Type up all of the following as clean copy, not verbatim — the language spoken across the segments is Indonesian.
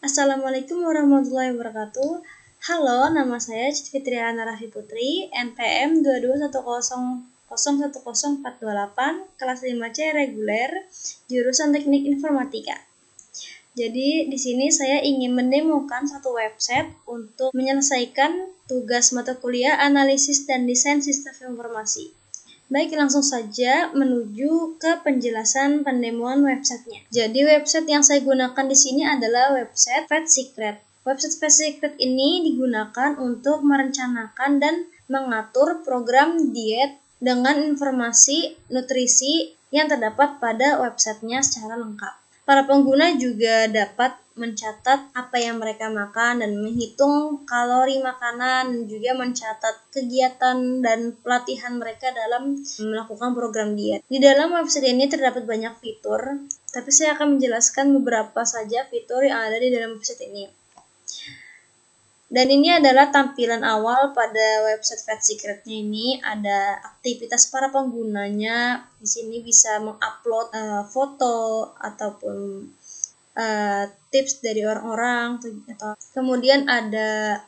Assalamualaikum warahmatullahi wabarakatuh. Halo, nama saya Citi Fitriana Raffi Putri, NPM 22100101428, kelas 5C reguler, jurusan Teknik Informatika. Jadi di sini saya ingin mendemokan satu website untuk menyelesaikan tugas mata kuliah Analisis dan Desain Sistem Informasi. Baik, langsung saja menuju ke penjelasan pendemoan websitenya. Jadi website yang saya gunakan di sini adalah website Fat Secret. Website Fat Secret ini digunakan untuk merencanakan dan mengatur program diet dengan informasi nutrisi yang terdapat pada websitenya secara lengkap. Para pengguna juga dapat mencatat apa yang mereka makan dan menghitung kalori makanan, dan juga mencatat kegiatan dan pelatihan mereka dalam melakukan program diet. Di dalam website ini terdapat banyak fitur, tapi saya akan menjelaskan beberapa saja fitur yang ada di dalam website ini. Dan ini adalah tampilan awal pada website Fat Secret-nya ini. Ada aktivitas para penggunanya. Di sini bisa mengupload foto ataupun tips dari orang-orang. Kemudian ada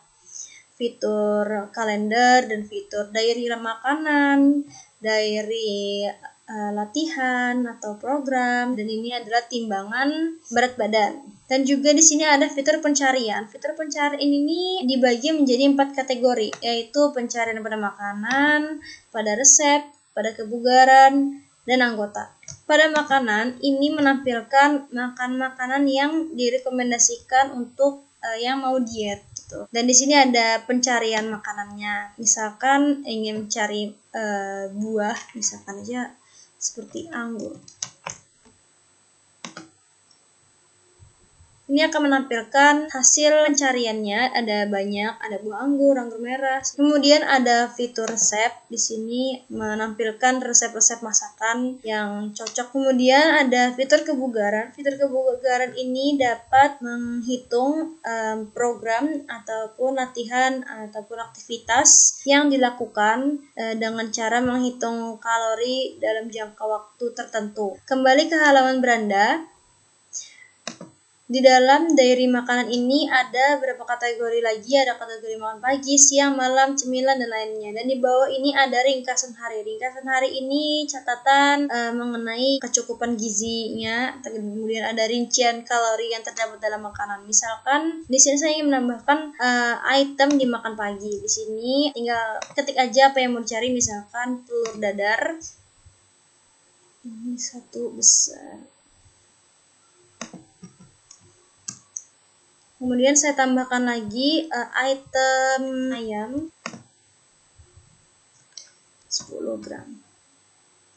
fitur kalender dan fitur diary makanan, diary latihan atau program, dan ini adalah timbangan berat badan. Dan juga di sini ada fitur pencarian. Fitur pencarian ini dibagi menjadi 4 kategori, yaitu pencarian pada makanan, pada resep, pada kebugaran, dan anggota. Pada makanan, ini menampilkan makanan yang direkomendasikan untuk yang mau diet gitu. Dan di sini ada pencarian makanannya. Misalkan ingin mencari buah, misalkan aja seperti anggur. Ini akan menampilkan hasil pencariannya, ada banyak, ada buah anggur, anggur merah. Kemudian ada fitur resep, di sini menampilkan resep-resep masakan yang cocok. Kemudian ada fitur kebugaran. Fitur kebugaran ini dapat menghitung program ataupun latihan ataupun aktivitas yang dilakukan dengan cara menghitung kalori dalam jangka waktu tertentu. Kembali ke halaman beranda. Di dalam diary makanan ini ada beberapa kategori lagi, ada kategori makan pagi, siang, malam, cemilan, dan lainnya. Dan di bawah ini ada ringkasan hari. Ringkasan hari ini catatan mengenai kecukupan gizinya, kemudian ada rincian kalori yang terdapat dalam makanan. Misalkan di sini saya ingin menambahkan item dimakan pagi. Di sini tinggal ketik aja apa yang mau dicari, misalkan telur dadar. Ini 1 besar. Kemudian saya tambahkan lagi item ayam 10 gram.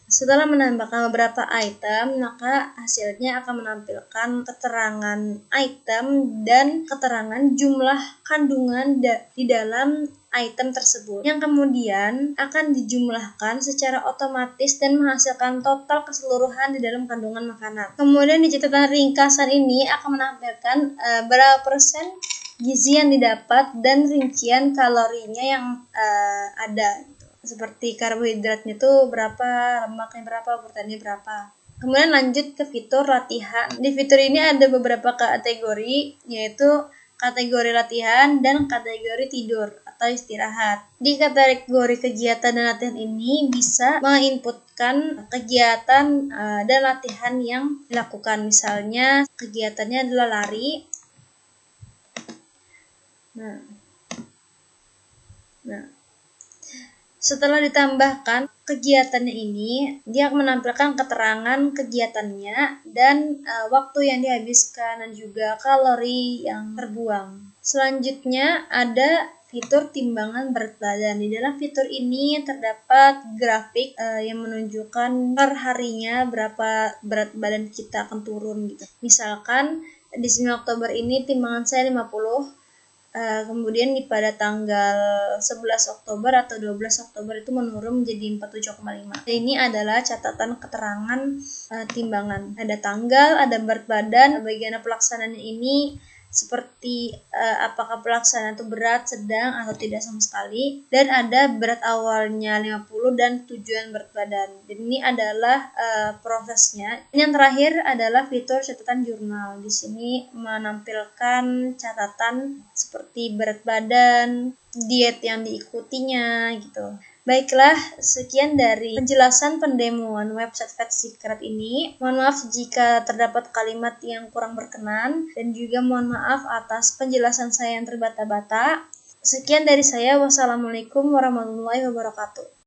Setelah menambahkan beberapa item, maka hasilnya akan menampilkan keterangan item dan keterangan jumlah kandungan di dalam item tersebut, yang kemudian akan dijumlahkan secara otomatis dan menghasilkan total keseluruhan di dalam kandungan makanan. Kemudian di catatan ringkasan ini akan menampilkan berapa persen gizi yang didapat dan rincian kalorinya yang ada. Seperti karbohidratnya itu berapa, lemaknya berapa, proteinnya berapa. Kemudian lanjut ke fitur latihan. Di fitur ini ada beberapa kategori, yaitu kategori latihan dan kategori tidur atau istirahat. Di kategori kegiatan dan latihan ini bisa menginputkan kegiatan dan latihan yang dilakukan. Misalnya kegiatannya adalah lari. Setelah ditambahkan kegiatannya ini, dia menampilkan keterangan kegiatannya dan waktu yang dihabiskan dan juga kalori yang terbuang. Selanjutnya ada fitur timbangan berat badan. Di dalam fitur ini terdapat grafik yang menunjukkan per harinya berapa berat badan kita akan turun gitu. Misalkan di 9 Oktober ini timbangan saya 50. Kemudian pada tanggal 11 Oktober atau 12 Oktober itu menurun menjadi 47,5. Ini adalah catatan keterangan timbangan. Ada tanggal, ada berat badan. Bagian pelaksanaan ini seperti apakah pelaksanaan itu berat, sedang, atau tidak sama sekali. Dan ada berat awalnya 50 dan tujuan berat badan. Dan ini adalah prosesnya. Yang terakhir adalah fitur catatan jurnal. Di sini menampilkan catatan seperti berat badan, diet yang diikutinya gitu. Baiklah, sekian dari penjelasan pendemoan website Vet Secret ini. Mohon maaf jika terdapat kalimat yang kurang berkenan, dan juga mohon maaf atas penjelasan saya yang terbata-bata. Sekian dari saya. Wassalamualaikum warahmatullahi wabarakatuh.